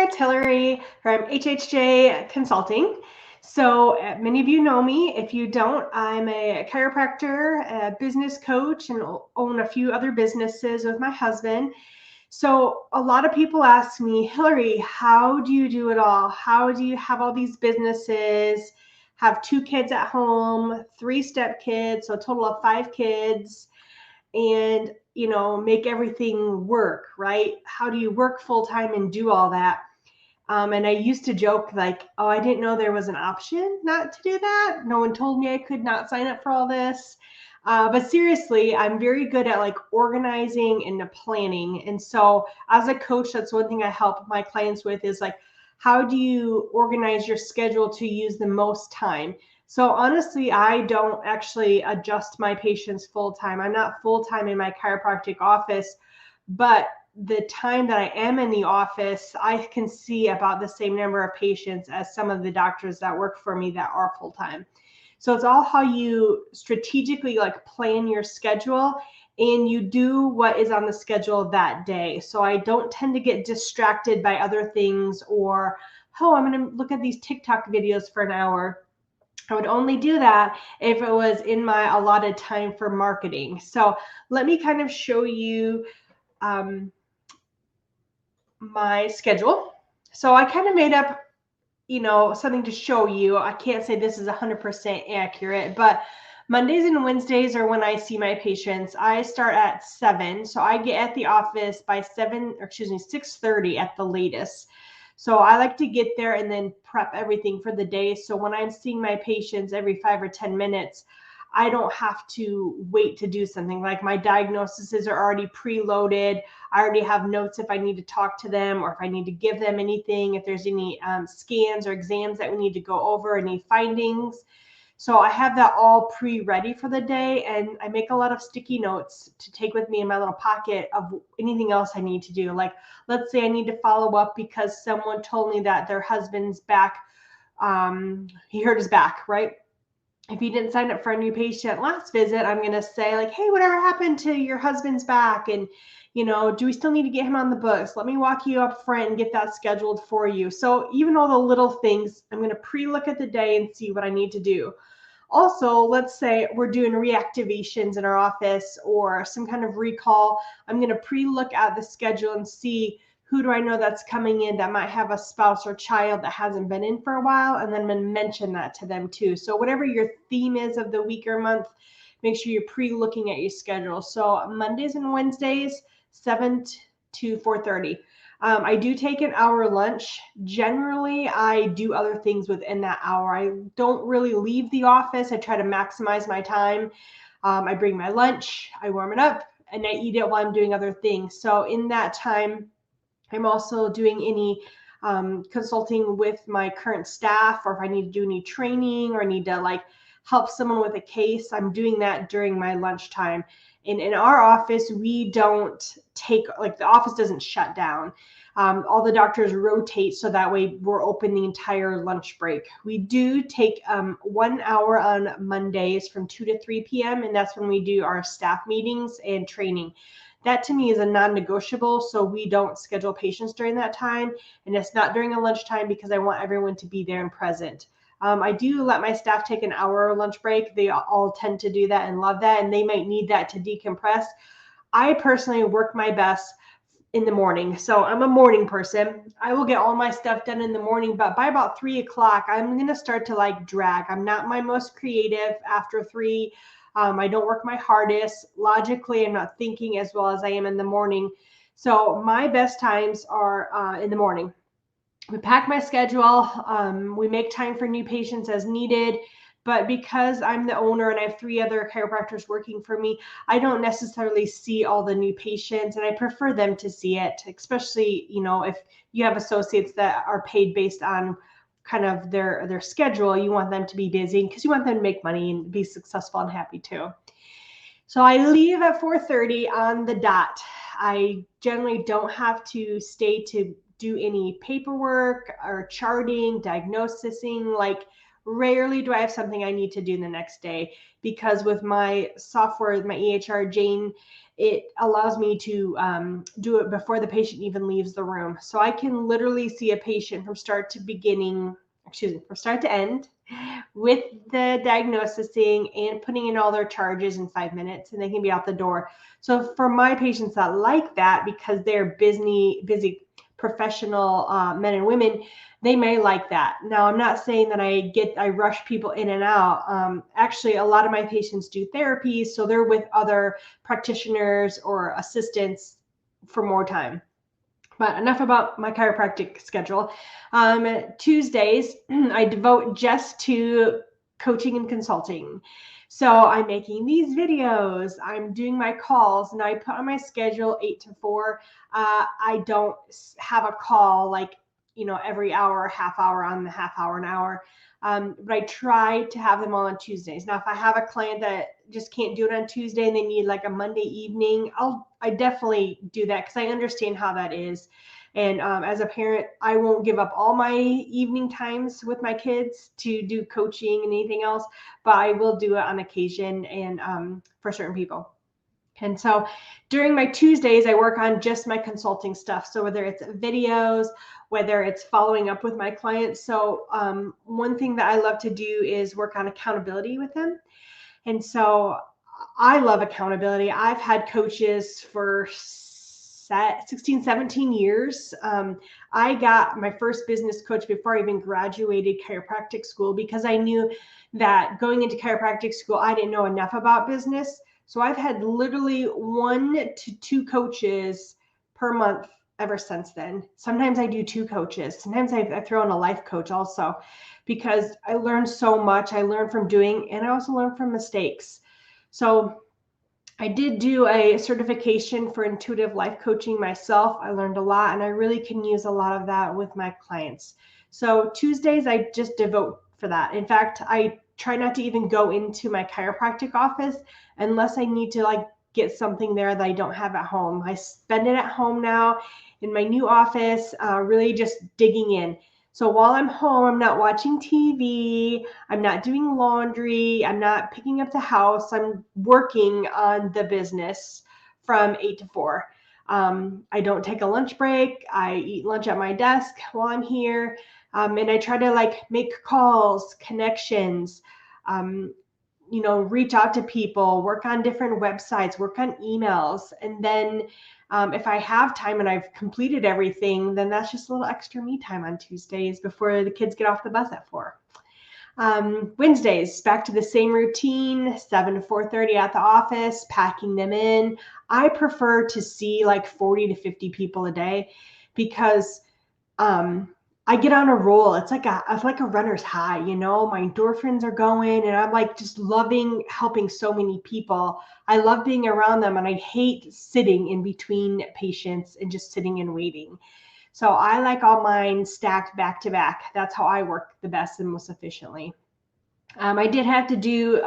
it's Hillary from HHJ Consulting. So many of you know me. If you don't, I'm a chiropractor, a business coach, and own a few other businesses with my husband. So a lot of people ask me, Hillary, how do you do it all? How do you have all these businesses, have 2 kids at home, 3 step kids, so a total of 5 kids, and make everything work, right? How do you work full time and do all that? And I used to joke like, oh, I didn't know there was an option not to do that. No one told me I could not sign up for all this. But seriously, I'm very good at like organizing and planning. And so as a coach, that's one thing I help my clients with is like, how do you organize your schedule to use the most time? So honestly, I don't actually adjust my patients full time. I'm not full time in my chiropractic office, but the time that I am in the office, I can see about the same number of patients as some of the doctors that work for me that are full time. So it's all how you strategically like plan your schedule and you do what is on the schedule that day. So I don't tend to get distracted by other things or, oh, I'm going to look at these TikTok videos for an hour. I would only do that if it was in my allotted time for marketing. So let me kind of show you my schedule. So I kind of made up, something to show you. I can't say this is 100% accurate, but Mondays and Wednesdays are when I see my patients. I start at 7, so I get at the office by 6:30 at the latest. So I like to get there and then prep everything for the day. So when I'm seeing my patients every 5 or 10 minutes, I don't have to wait to do something. Like my diagnoses are already preloaded. I already have notes if I need to talk to them or if I need to give them anything, if there's any scans or exams that we need to go over, any findings. So I have that all pre-ready for the day, and I make a lot of sticky notes to take with me in my little pocket of anything else I need to do. Like, let's say I need to follow up because someone told me that their husband's back, he hurt his back, right? If you didn't sign up for a new patient last visit, I'm going to say like, hey, whatever happened to your husband's back? And, do we still need to get him on the books? Let me walk you up front and get that scheduled for you. So even all the little things, I'm going to pre-look at the day and see what I need to do. Also, let's say we're doing reactivations in our office or some kind of recall. I'm going to pre-look at the schedule and see who do I know that's coming in that might have a spouse or child that hasn't been in for a while, and then I'm going to mention that to them too. So whatever your theme is of the week or month, make sure you're pre-looking at your schedule. So Mondays and Wednesdays, 7 to 4:30. I do take an hour lunch. Generally, I do other things within that hour. I don't really leave the office. I try to maximize my time. I bring my lunch, I warm it up, and I eat it while I'm doing other things. So in that time, I'm also doing any consulting with my current staff, or if I need to do any training or need to like help someone with a case, I'm doing that during my lunchtime. And in our office, we don't take, like the office doesn't shut down. All the doctors rotate so that way we're open the entire lunch break. We do take 1 hour on Mondays from 2 to 3 p.m. and that's when we do our staff meetings and training. That to me is a non-negotiable, so we don't schedule patients during that time, and it's not during a lunchtime because I want everyone to be there and present. I do let my staff take an hour lunch break. They all tend to do that and love that, and they might need that to decompress. I personally work my best in the morning. So I'm a morning person. I will get all my stuff done in the morning, but by about 3 o'clock, I'm going to start to like drag. I'm not my most creative after 3. I don't work my hardest. Logically, I'm not thinking as well as I am in the morning. So my best times are in the morning. We pack my schedule. We make time for new patients as needed. But because I'm the owner and I have 3 other chiropractors working for me, I don't necessarily see all the new patients, and I prefer them to see it, especially, if you have associates that are paid based on kind of their schedule. You want them to be busy because you want them to make money and be successful and happy too. So I leave at 4:30 on the dot. I generally don't have to stay to do any paperwork or charting, diagnosing. Like Rarely do I have something I need to do the next day, because with my software, my HHJ, it allows me to do it before the patient even leaves the room. So I can literally see a patient from start to end with the diagnosing and putting in all their charges in 5 minutes, and they can be out the door. So for my patients that like that, because they're busy professional men and women, they may like that. Now, I'm not saying that I rush people in and out. Actually, a lot of my patients do therapy, so they're with other practitioners or assistants for more time. But enough about my chiropractic schedule. Tuesdays, I devote just to coaching and consulting. So I'm making these videos, I'm doing my calls, and I put on my schedule 8 to 4. I don't have a call like, every hour, half hour on the half hour, an hour. But I try to have them all on Tuesdays. Now, if I have a client that just can't do it on Tuesday and they need like a Monday evening, I definitely do that, because I understand how that is. And as a parent, I won't give up all my evening times with my kids to do coaching and anything else, but I will do it on occasion and for certain people. And so during my Tuesdays, I work on just my consulting stuff. So whether it's videos, whether it's following up with my clients. So one thing that I love to do is work on accountability with them. And so I love accountability. I've had coaches for 16, 17 years. I got my first business coach before I even graduated chiropractic school, because I knew that going into chiropractic school, I didn't know enough about business. So I've had literally 1 to 2 coaches per month ever since then. Sometimes I do 2 coaches. Sometimes I throw in a life coach also, because I learned so much. I learned from doing, and I also learned from mistakes. So I did do a certification for intuitive life coaching myself. I learned a lot, and I really can use a lot of that with my clients. So Tuesdays, I just devote for that. In fact, I try not to even go into my chiropractic office unless I need to get something there that I don't have at home. I spend it at home now in my new office, really just digging in. So while I'm home, I'm not watching TV, I'm not doing laundry, I'm not picking up the house, I'm working on the business from 8 to 4. I don't take a lunch break. I eat lunch at my desk while I'm here. And I try to make calls, connections, reach out to people, work on different websites, work on emails. And then if I have time and I've completed everything, then that's just a little extra me time on Tuesdays before the kids get off the bus at 4. Wednesdays, back to the same routine, 7 to 4:30 at the office, packing them in. I prefer to see 40 to 50 people a day, because I get on a roll. It's like a runner's high, my endorphins are going, and I'm just loving helping so many people. I love being around them, and I hate sitting in between patients and just sitting and waiting. So I like all mine stacked back to back. That's how I work the best and most efficiently. I did have to do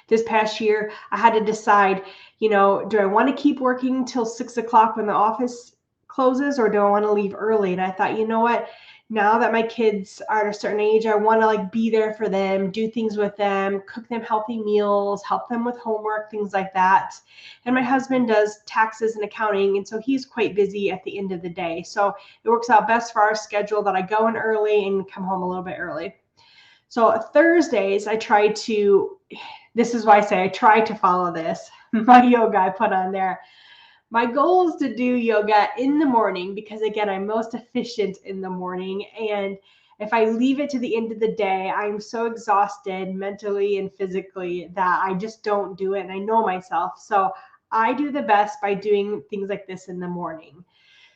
this past year, I had to decide, do I want to keep working till 6 o'clock when the office closes, or do I want to leave early? And I thought, you know what, now that my kids are at a certain age, I want to be there for them, do things with them, cook them healthy meals, help them with homework, things like that. And my husband does taxes and accounting, and so he's quite busy at the end of the day. So it works out best for our schedule that I go in early and come home a little bit early. So Thursdays, this is why I say I try to follow this. My yoga I put on there. My goal is to do yoga in the morning, because again, I'm most efficient in the morning. And if I leave it to the end of the day, I'm so exhausted mentally and physically that I just don't do it. And I know myself. So I do the best by doing things like this in the morning.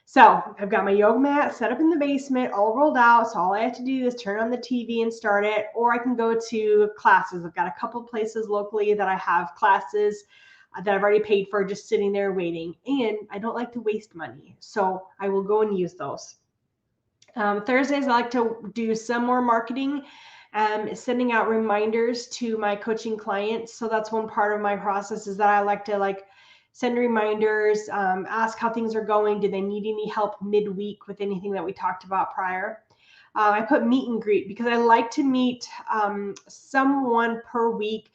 So I've got my yoga mat set up in the basement, all rolled out. So all I have to do is turn on the TV and start it, or I can go to classes. I've got a couple places locally that I have classes that I've already paid for, just sitting there waiting. And I don't like to waste money, so I will go and use those. Thursdays, I like to do some more marketing, sending out reminders to my coaching clients. So that's one part of my process, is that I like to send reminders, ask how things are going. Do they need any help midweek with anything that we talked about prior? I put meet and greet because I like to meet someone per week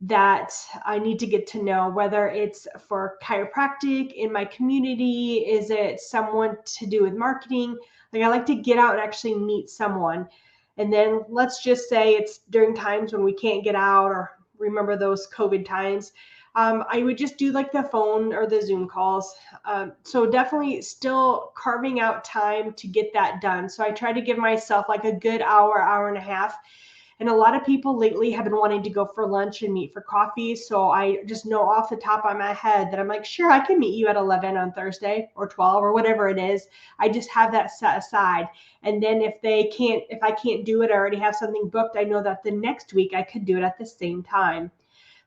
that I need to get to know, whether it's for chiropractic in my community, is it someone to do with marketing? Like I like to get out and actually meet someone. And then let's just say it's during times when we can't get out, or remember those COVID times. I would just do like the phone or the Zoom calls. So definitely still carving out time to get that done. So I try to give myself like a good hour, hour and a half. And a lot of people lately have been wanting to go for lunch and meet for coffee. So I just know off the top of my head that I'm like, sure, I can meet you at 11 on Thursday or 12 or whatever it is. I just have that set aside. And then if I can't do it, I already have something booked. I know that the next week I could do it at the same time.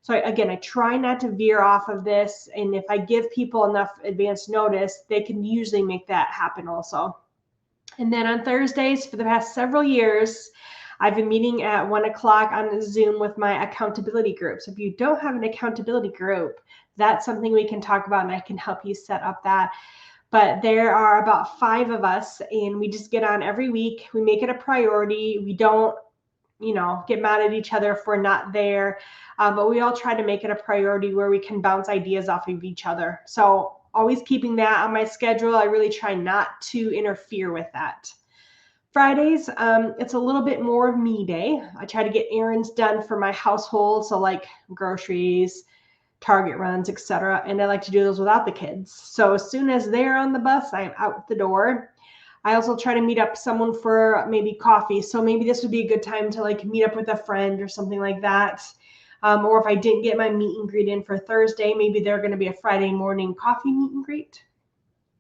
So again, I try not to veer off of this. And if I give people enough advance notice, they can usually make that happen also. And then on Thursdays for the past several years, I've been meeting at 1:00 on Zoom with my accountability group. So if you don't have an accountability group, that's something we can talk about and I can help you set up that. But there are about 5 of us and we just get on every week. We make it a priority. We don't, get mad at each other if we're not there. But we all try to make it a priority where we can bounce ideas off of each other. So always keeping that on my schedule. I really try not to interfere with that. Fridays, it's a little bit more of me day. I try to get errands done for my household. So like groceries, Target runs, etc. And I like to do those without the kids. So as soon as they're on the bus, I'm out the door. I also try to meet up someone for maybe coffee. So maybe this would be a good time to like meet up with a friend or something like that. Or if I didn't get my meet and greet in for Thursday, maybe they're going to be a Friday morning coffee meet and greet.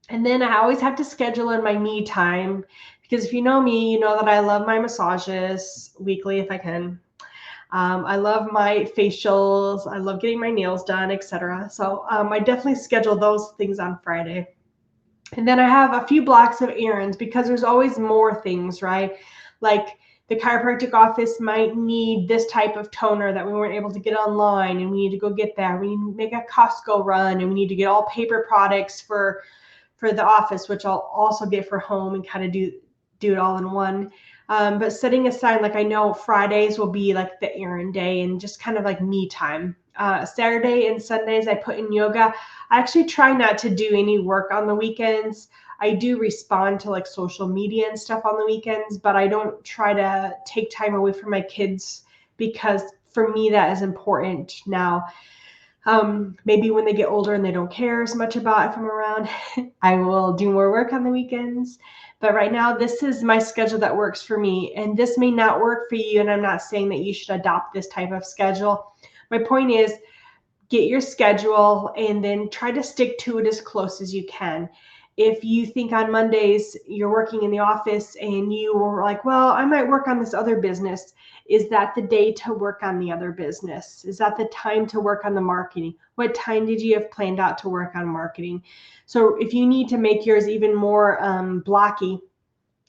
And then I always have to schedule in my me time because if you know me, you know that I love my massages weekly if I can. I love my facials. I love getting my nails done, etc. So I definitely schedule those things on Friday. And then I have a few blocks of errands because there's always more things, right? Like the chiropractic office might need this type of toner that we weren't able to get online and we need to go get that. We need to make a Costco run and we need to get all paper products for the office, which I'll also get for home and kind of do it all in one. But setting aside, like I know Fridays will be like the errand day and just kind of like me time. Saturday and Sundays I put in yoga. I actually try not to do any work on the weekends. I do respond to like social media and stuff on the weekends, but I don't try to take time away from my kids because for me that is important now. Maybe when they get older and they don't care as much about if I'm around, I will do more work on the weekends. But right now, this is my schedule that works for me. And this may not work for you. And I'm not saying that you should adopt this type of schedule. My point is get your schedule and then try to stick to it as close as you can. If you think on Mondays you're working in the office and you were like, well, I might work on this other business. Is that the day to work on the other business? Is that the time to work on the marketing? What time did you have planned out to work on marketing? So if you need to make yours even more blocky,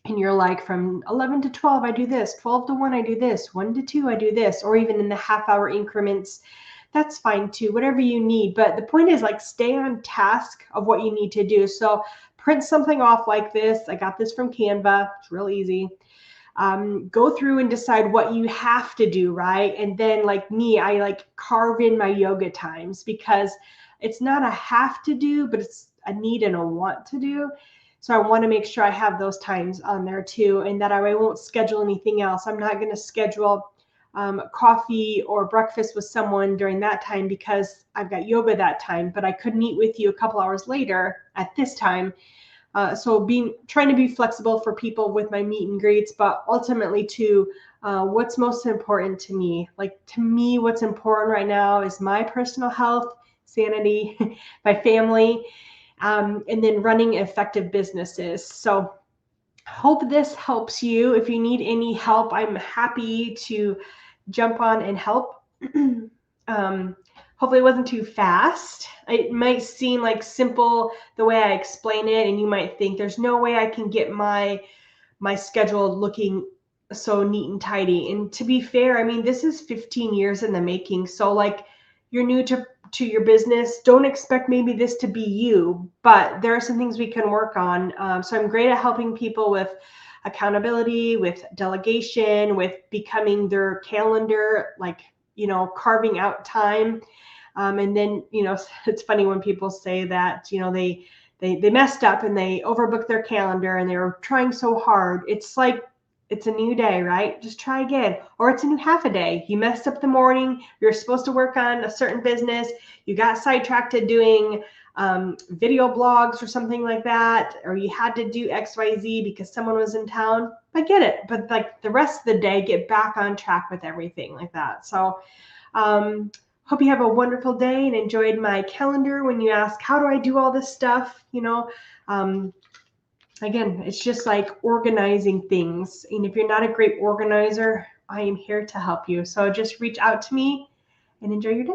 and you're like from 11 to 12, I do this, 12 to 1, I do this, 1 to 2, I do this, or even in the half-hour increments, that's fine too, whatever you need. But the point is like stay on task of what you need to do. So print something off like this. I got this from Canva. It's real easy. Go through and decide what you have to do, right? And then like me, I like carve in my yoga times because it's not a have to do, but it's a need and a want to do. So I want to make sure I have those times on there too, and that I won't schedule anything else. I'm not going to schedule coffee or breakfast with someone during that time because I've got yoga that time, but I could meet with you a couple hours later at this time. So trying to be flexible for people with my meet and greets, but ultimately to what's most important to me. Like to me, what's important right now is my personal health, sanity, my family, and then running effective businesses. So hope this helps you. If you need any help, I'm happy to jump on and help. Hopefully it wasn't too fast. It might seem like simple the way I explain it, and you might think there's no way I can get my schedule looking so neat and tidy. And to be fair, I mean, this is 15 years in the making. So like you're new to your business, don't expect maybe this to be you, but there are some things we can work on. So I'm great at helping people with accountability, with delegation, with becoming their calendar, like, carving out time. And then, it's funny when people say that, they messed up and they overbooked their calendar and they were trying so hard. It's like, it's a new day, right? Just try again. Or it's a new half a day. You messed up the morning. You're supposed to work on a certain business. You got sidetracked to doing video blogs or something like that, or you had to do XYZ because someone was in town. I get it. But like the rest of the day, get back on track with everything like that. So hope you have a wonderful day and enjoyed my calendar. When you ask, how do I do all this stuff? Again, it's just like organizing things. And if you're not a great organizer, I am here to help you. So just reach out to me and enjoy your day.